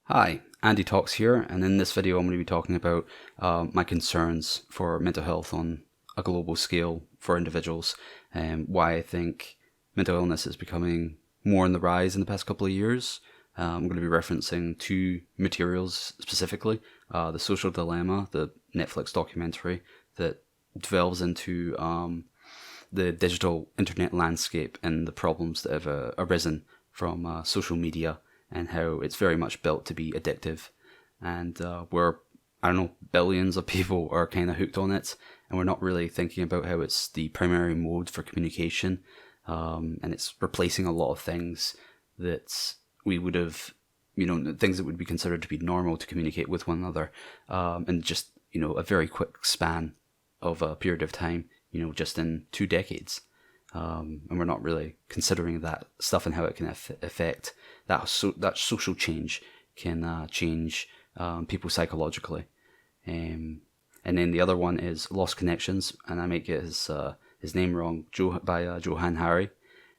Hi, Andy Talks here, and in this video I'm going to be talking about my concerns for mental health on a global scale for individuals, and why I think mental illness is becoming more on the rise in the past couple of years. I'm going to be referencing two materials specifically, The Social Dilemma, the Netflix documentary that delves into the digital internet landscape and the problems that have arisen from social media, and how it's very much built to be addictive, and where, I don't know, billions of people are kind of hooked on it, and we're not really thinking about how it's the primary mode for communication, and it's replacing a lot of things that we would have, things that would be considered to be normal to communicate with one another, in just, a very quick span of a period of time, just in 2 decades. And we're not really considering that stuff and how it can affect that social change can change people psychologically. And then the other one is Lost Connections, and I might get his name wrong, by Johann Hari.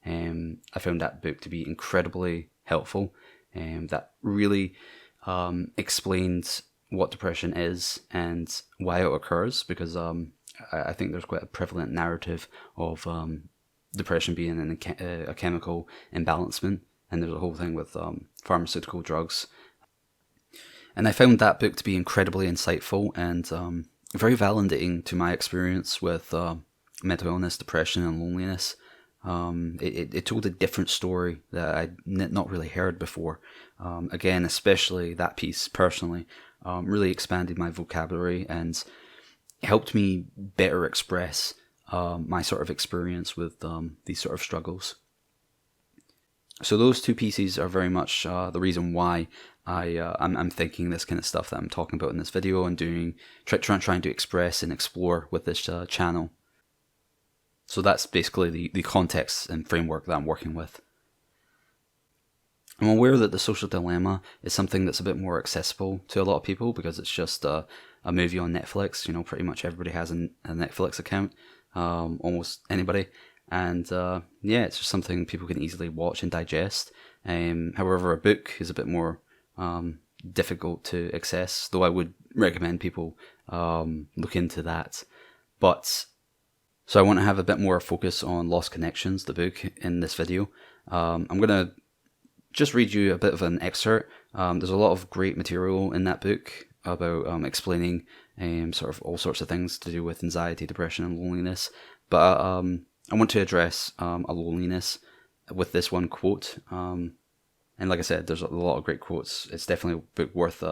I found that book to be incredibly helpful, and that really explained what depression is and why it occurs, because I think there's quite a prevalent narrative of depression being a chemical imbalancement, and there's a whole thing with pharmaceutical drugs. And I found that book to be incredibly insightful and very validating to my experience with mental illness, depression, and loneliness. It told a different story that I'd not really heard before. Again, especially that piece personally really expanded my vocabulary and helped me better express my sort of experience with these sort of struggles. So those two pieces are very much the reason why I'm thinking this kind of stuff that I'm talking about in this video and trying to express and explore with this channel. So that's basically the context and framework that I'm working with. I'm aware that The Social Dilemma is something that's a bit more accessible to a lot of people because it's just a movie on Netflix. Pretty much everybody has a Netflix account. Almost anybody, and it's just something people can easily watch and digest. However, a book is a bit more difficult to access, though I would recommend people look into that. So I want to have a bit more focus on Lost Connections, the book, in this video. I'm going to just read you a bit of an excerpt. There's a lot of great material in that book about explaining sort of all sorts of things to do with anxiety, depression, and loneliness. But I want to address a loneliness with this one quote. And like I said, there's a lot of great quotes. It's definitely a book worth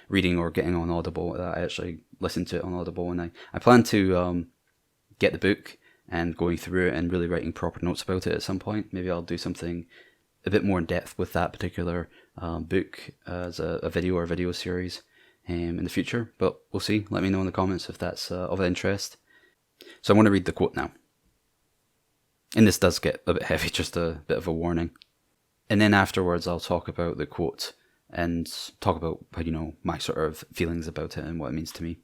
reading or getting on Audible. I actually listened to it on Audible, and I plan to get the book and going through it and really writing proper notes about it at some point. Maybe I'll do something a bit more in depth with that particular book as a video series in the future, but we'll see. Let me know in the comments if that's of interest. So I'm going to read the quote now. And this does get a bit heavy, just a bit of a warning. And then afterwards I'll talk about the quote and talk about, my sort of feelings about it and what it means to me.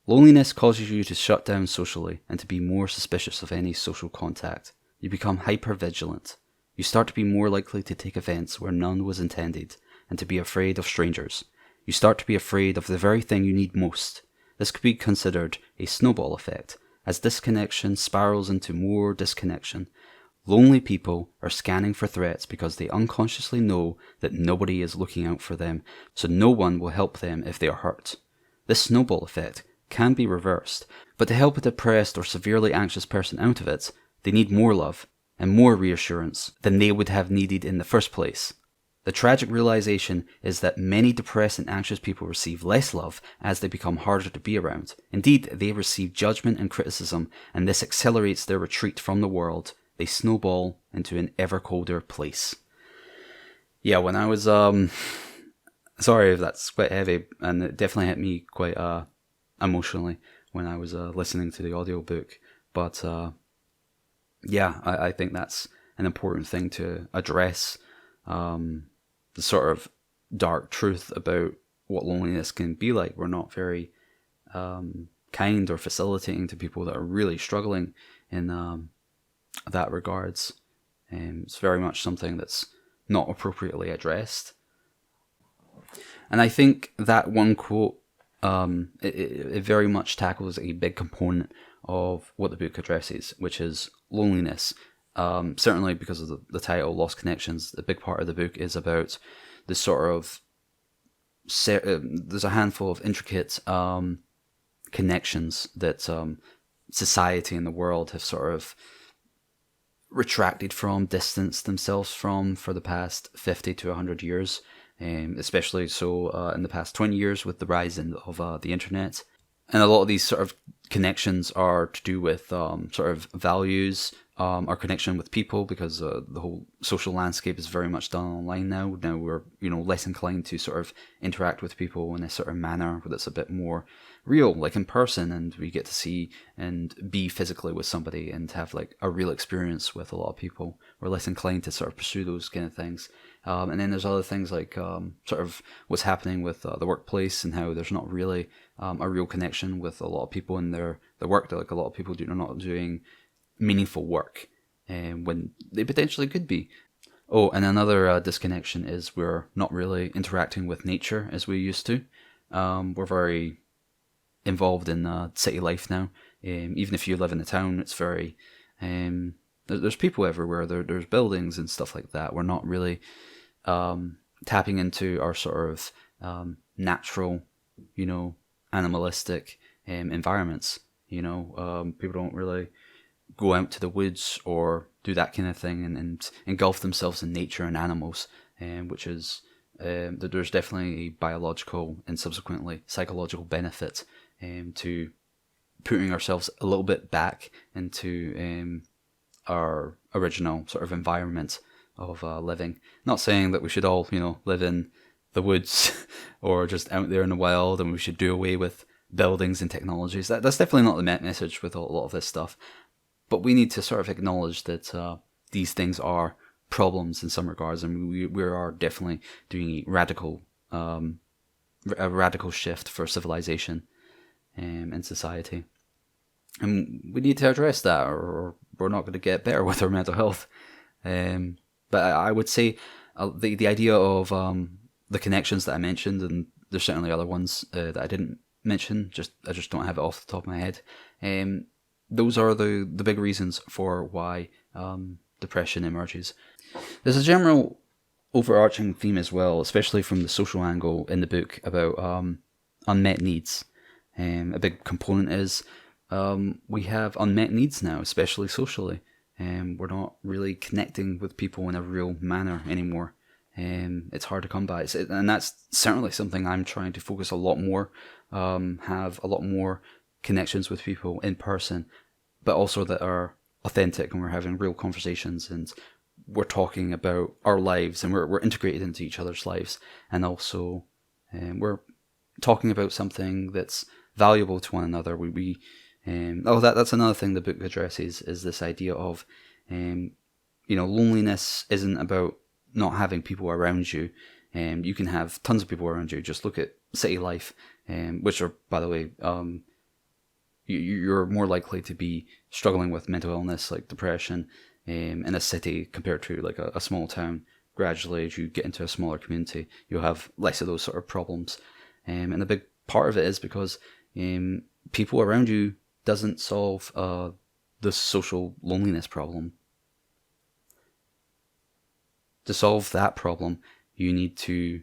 Loneliness causes you to shut down socially and to be more suspicious of any social contact. You become hyper-vigilant. You start to be more likely to take offense where none was intended and to be afraid of strangers. You start to be afraid of the very thing you need most. This could be considered a snowball effect, as disconnection spirals into more disconnection. Lonely people are scanning for threats because they unconsciously know that nobody is looking out for them, so no one will help them if they are hurt. This snowball effect can be reversed, but to help a depressed or severely anxious person out of it, they need more love and more reassurance than they would have needed in the first place. The tragic realization is that many depressed and anxious people receive less love as they become harder to be around. Indeed, they receive judgment and criticism, and this accelerates their retreat from the world. They snowball into an ever colder place. Yeah, when I was, sorry if that's quite heavy, and it definitely hit me quite emotionally when I was listening to the audiobook. But I think that's an important thing to address. The sort of dark truth about what loneliness can be like. We're not very kind or facilitating to people that are really struggling in that regards. It's very much something that's not appropriately addressed. And I think that one quote, it very much tackles a big component of what the book addresses, which is loneliness. Certainly because of the title, Lost Connections, the big part of the book is about this sort of, there's a handful of intricate connections that society and the world have sort of retracted from, distanced themselves from for the past 50 to 100 years, especially so in the past 20 years with the rise of the internet. And a lot of these sort of connections are to do with sort of values, our connection with people, because the whole social landscape is very much done online now. Now we're less inclined to sort of interact with people in a sort of manner that's a bit more real, like in person, and we get to see and be physically with somebody and have like a real experience with a lot of people. We're less inclined to sort of pursue those kind of things. And then there's other things like sort of what's happening with the workplace, and how there's not really a real connection with a lot of people in their work. Like a lot of people are not doing meaningful work when they potentially could be. Oh, and another disconnection is we're not really interacting with nature as we used to. We're very involved in city life now. Even if you live in a town, it's very there's people everywhere. There's buildings and stuff like that. We're not really tapping into our sort of natural, animalistic environments. People don't really go out to the woods or do that kind of thing and engulf themselves in nature and animals, which is there's definitely a biological and subsequently psychological benefit to putting ourselves a little bit back into our original sort of environment of living. Not saying that we should all, live in the woods or just out there in the wild, and we should do away with buildings and technologies. That's definitely not the message with a lot of this stuff. But we need to sort of acknowledge that these things are problems in some regards, and we are definitely doing a radical shift for civilization in society. And we need to address that, or we're not going to get better with our mental health. But I would say the idea of the connections that I mentioned, and there's certainly other ones that I didn't mention, I just don't have it off the top of my head. Those are the big reasons for why depression emerges. There's a general overarching theme as well, especially from the social angle in the book, about unmet needs. A big component is we have unmet needs now, especially socially. We're not really connecting with people in a real manner anymore. It's hard to come by. And that's certainly something I'm trying to focus a lot more, have a lot more connections with people in person, but also that are authentic, and we're having real conversations, and we're talking about our lives, and we're integrated into each other's lives, and also we're talking about something that's valuable to one another. That's another thing the book addresses, is this idea of loneliness isn't about not having people around you. You can have tons of people around you. Just look at city life, which are, by the way, you're more likely to be struggling with mental illness like depression in a city compared to like a small town. Gradually, as you get into a smaller community, you'll have less of those sort of problems. And a big part of it is because people around you doesn't solve the social loneliness problem. To solve that problem, you need to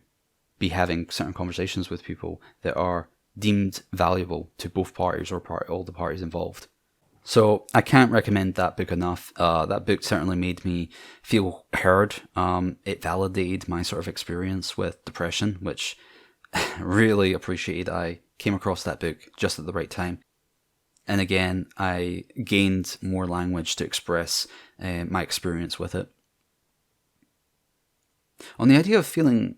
be having certain conversations with people that are deemed valuable to both parties, or all the parties involved. So I can't recommend that book enough. That book certainly made me feel heard. It validated my sort of experience with depression, which really appreciated. I came across that book just at the right time. And again, I gained more language to express my experience with it. On the idea of feeling,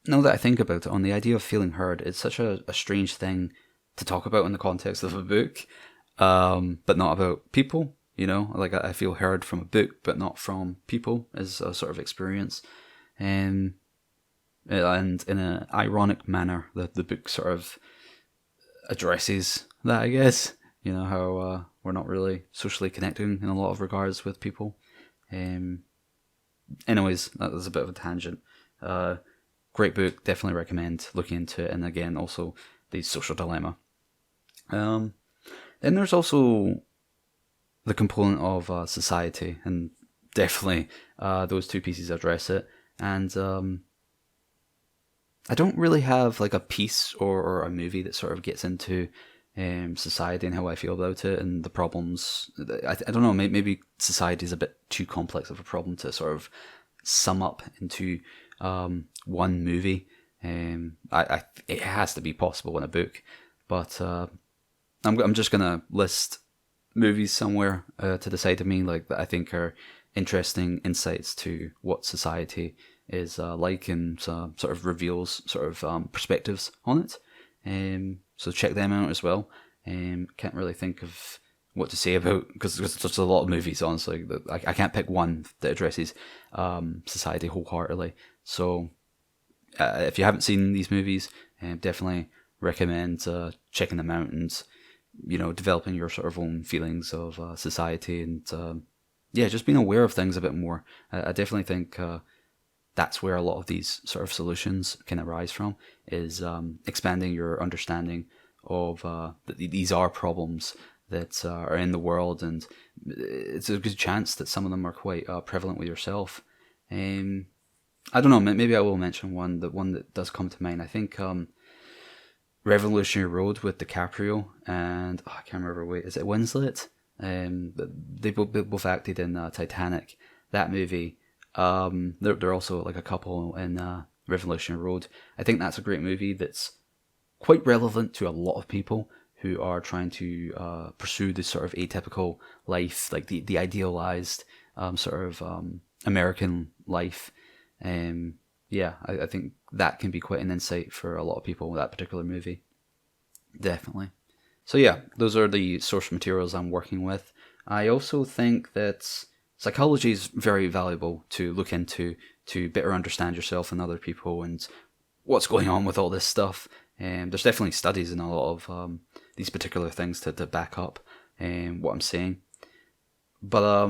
now that I think about it, on the idea of feeling heard, it's such a strange thing to talk about in the context of a book, but not about people, Like I feel heard from a book, but not from people, is a sort of experience. And in an ironic manner, the book sort of addresses that, I guess. How we're not really socially connecting in a lot of regards with people. Anyways, that was a bit of a tangent. great book. Definitely recommend looking into it. And again, also the social dilemma. Then there's also the component of society, and definitely those two pieces address it. And I don't really have like a piece or a movie that sort of gets into society and how I feel about it and the problems. I don't know, maybe society is a bit too complex of a problem to sort of sum up into one movie. It has to be possible in a book, but I'm just gonna list movies somewhere to the side of me like that I think are interesting insights to what society is like, and sort of reveals sort of perspectives on it. So check them out as well. Can't really think of what to say about, because there's just a lot of movies, honestly. I can't pick one that addresses society wholeheartedly. So if you haven't seen these movies, definitely recommend checking them out and developing your sort of own feelings of society, and just being aware of things a bit more. I definitely think that's where a lot of these sort of solutions can arise from, is expanding your understanding of these are problems that are in the world, and it's a good chance that some of them are quite prevalent with yourself. I don't know, maybe I will mention one that does come to mind. I think Revolutionary Road with DiCaprio and I can't remember, wait, is it Winslet? They both acted in Titanic. That movie. They're also like a couple in Revolutionary Road. I think that's a great movie that's quite relevant to a lot of people who are trying to pursue this sort of atypical life, like the idealized sort of American life. I think that can be quite an insight for a lot of people with that particular movie. Definitely. So yeah, those are the source materials I'm working with. I also think that psychology is very valuable to look into to better understand yourself and other people and what's going on with all this stuff. There's definitely studies in a lot of these particular things to back up what I'm saying. But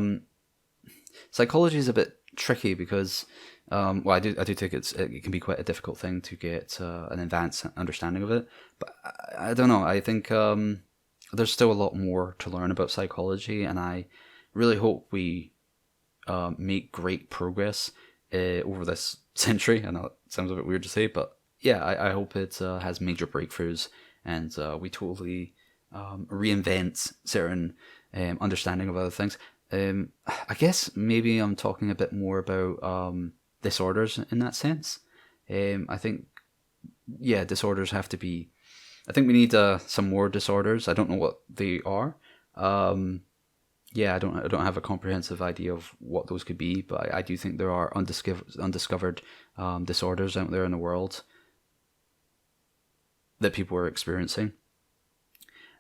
psychology is a bit tricky because, I do think it can be quite a difficult thing to get an advanced understanding of it. But I don't know. I think there's still a lot more to learn about psychology, and I really hope we make great progress over this century. I know it sounds a bit weird to say, but yeah, I hope it has major breakthroughs, and we totally reinvent certain understanding of other things. I guess maybe I'm talking a bit more about disorders in that sense. I think, disorders have to be. I think we need some more disorders. I don't know what they are. I don't have a comprehensive idea of what those could be, but I do think there are undiscovered disorders out there in the world that people are experiencing.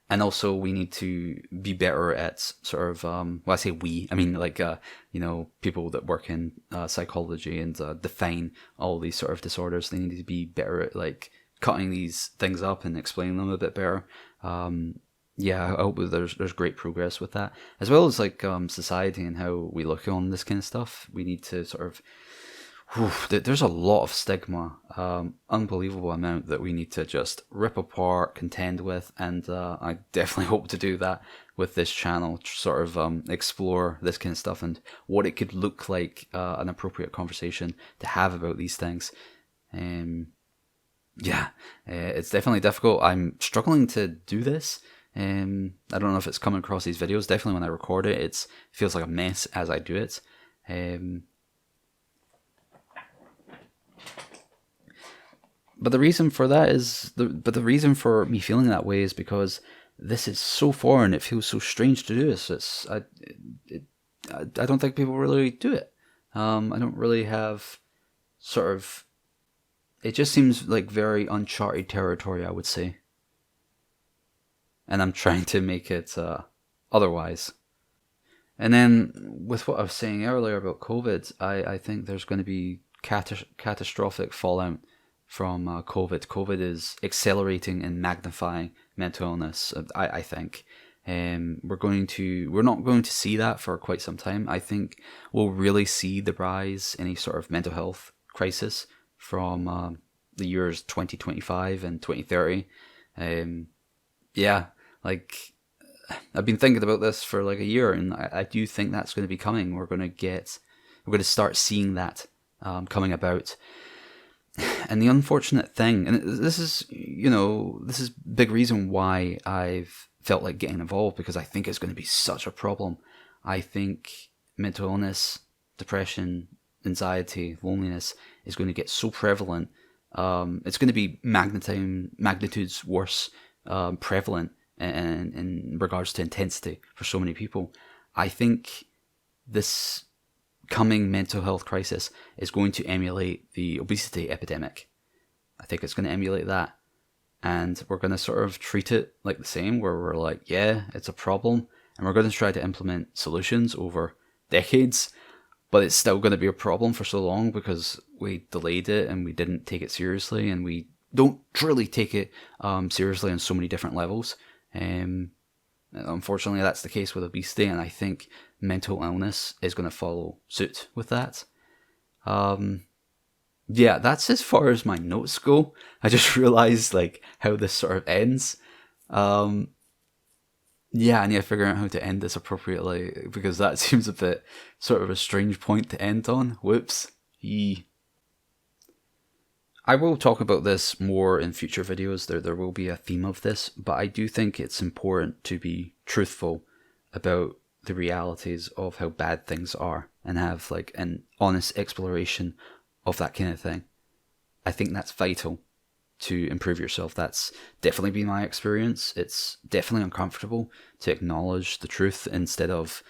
And also we need to be better at sort of, I say we, I mean like, people that work in psychology and define all these sort of disorders. They need to be better at like cutting these things up and explaining them a bit better. I hope that there's great progress with that, as well as like society and how we look on this kind of stuff. We need to sort of, there's a lot of stigma, unbelievable amount that we need to just rip apart, contend with, and I definitely hope to do that with this channel, to sort of explore this kind of stuff and what it could look like, an appropriate conversation to have about these things. It's definitely difficult. I'm struggling to do this. I don't know if it's coming across these videos. Definitely when I record it, it feels like a mess as I do it. But the reason for that is, the reason for me feeling that way is because this is so foreign. It feels so strange to do this. I don't think people really do it. I don't really have sort of. It just seems like very uncharted territory, I would say. And I'm trying to make it otherwise. And then with what I was saying earlier about COVID, I think there's going to be catastrophic fallout from COVID. COVID is accelerating and magnifying mental illness, I think. We're not going to see that for quite some time. I think we'll really see the rise in a sort of mental health crisis from the years 2025 and 2030. Yeah, like, I've been thinking about this for like a year, and I do think that's going to be coming. We're going to start seeing that coming about. And the unfortunate thing, and this is big reason why I've felt like getting involved, because I think it's going to be such a problem. I think mental illness, depression, anxiety, loneliness is going to get so prevalent. It's going to be magnitudes worse prevalent in regards to intensity for so many people. I think this coming mental health crisis is going to emulate the obesity epidemic. I think it's going to emulate that. And we're going to sort of treat it like the same, where we're like, yeah, it's a problem, and we're going to try to implement solutions over decades, but it's still going to be a problem for so long because we delayed it and we didn't take it seriously, and we don't truly take it seriously on so many different levels. Unfortunately, that's the case with obesity, and I think mental illness is going to follow suit with that. Yeah, that's as far as my notes go. I just realized like how this sort of ends. Yeah, I need to figure out how to end this appropriately, because that seems a bit sort of a strange point to end on. Whoops. I will talk about this more in future videos. There will be a theme of this, but I do think it's important to be truthful about the realities of how bad things are and have like an honest exploration of that kind of thing. I think that's vital to improve yourself. That's definitely been my experience. It's definitely uncomfortable to acknowledge the truth instead of,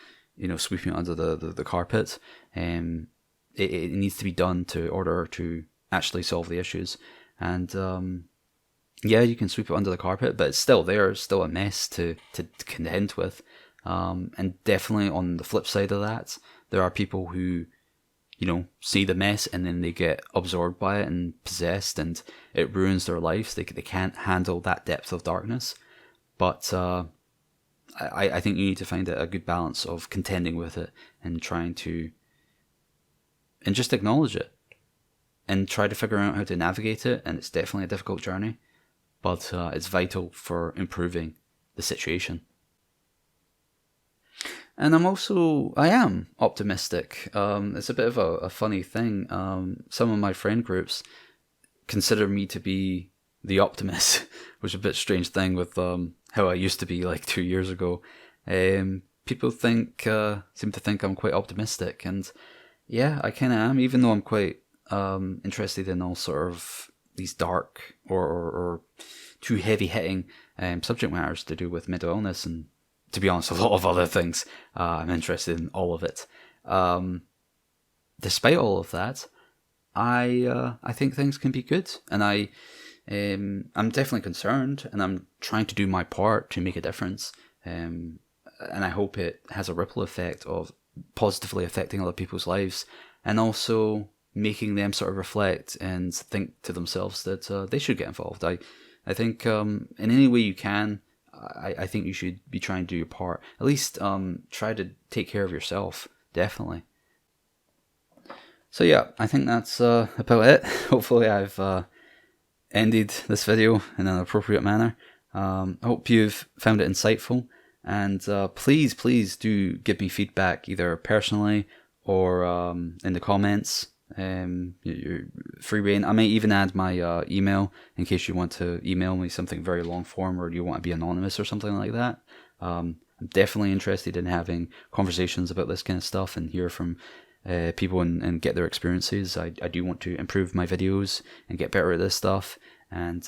sweeping it under the carpet. It needs to be done to order to actually solve the issues. And yeah, you can sweep it under the carpet, but it's still there. It's still a mess to contend with. And definitely on the flip side of that, there are people who, see the mess and then they get absorbed by it and possessed, and it ruins their lives. They can't handle that depth of darkness. But I think you need to find a good balance of contending with it and trying to, and just acknowledge it and try to figure out how to navigate it. And it's definitely a difficult journey, but it's vital for improving the situation. And I am optimistic. It's a bit of a funny thing. Some of my friend groups consider me to be the optimist, which is a bit strange thing with how I used to be like 2 years ago. People seem to think I'm quite optimistic, and yeah, I kind of am, even though I'm quite interested in all sort of these dark or too heavy-hitting subject matters to do with mental illness, and to be honest, a lot of other things. I'm interested in all of it. Despite all of that, I think things can be good, and I'm definitely concerned, and I'm trying to do my part to make a difference. And I hope it has a ripple effect of positively affecting other people's lives, and also making them sort of reflect and think to themselves that they should get involved. I think in any way you can, I think you should be trying to do your part. At least try to take care of yourself, definitely. So yeah, I think that's about it. Hopefully I've ended this video in an appropriate manner. I hope you've found it insightful, and please do give me feedback, either personally or in the comments. You're free reign. I may even add my email in case you want to email me something very long form, or you want to be anonymous or something like that. I'm definitely interested in having conversations about this kind of stuff and hear from people and get their experiences. I do want to improve my videos and get better at this stuff, and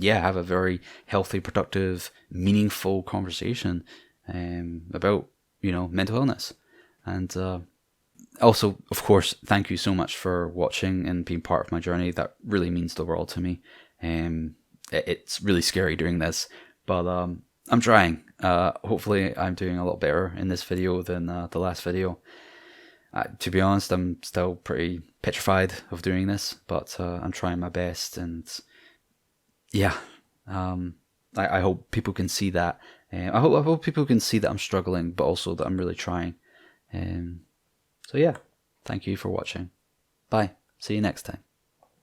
yeah, have a very healthy, productive, meaningful conversation about mental illness. And also, of course, thank you so much for watching and being part of my journey. That really means the world to me. It's really scary doing this, but I'm trying. Hopefully I'm doing a lot better in this video than the last video. To be honest, I'm still pretty petrified of doing this, but I'm trying my best, and yeah, I hope people can see that. I hope people can see that I'm struggling, but also that I'm really trying. So yeah, thank you for watching. Bye. See you next time.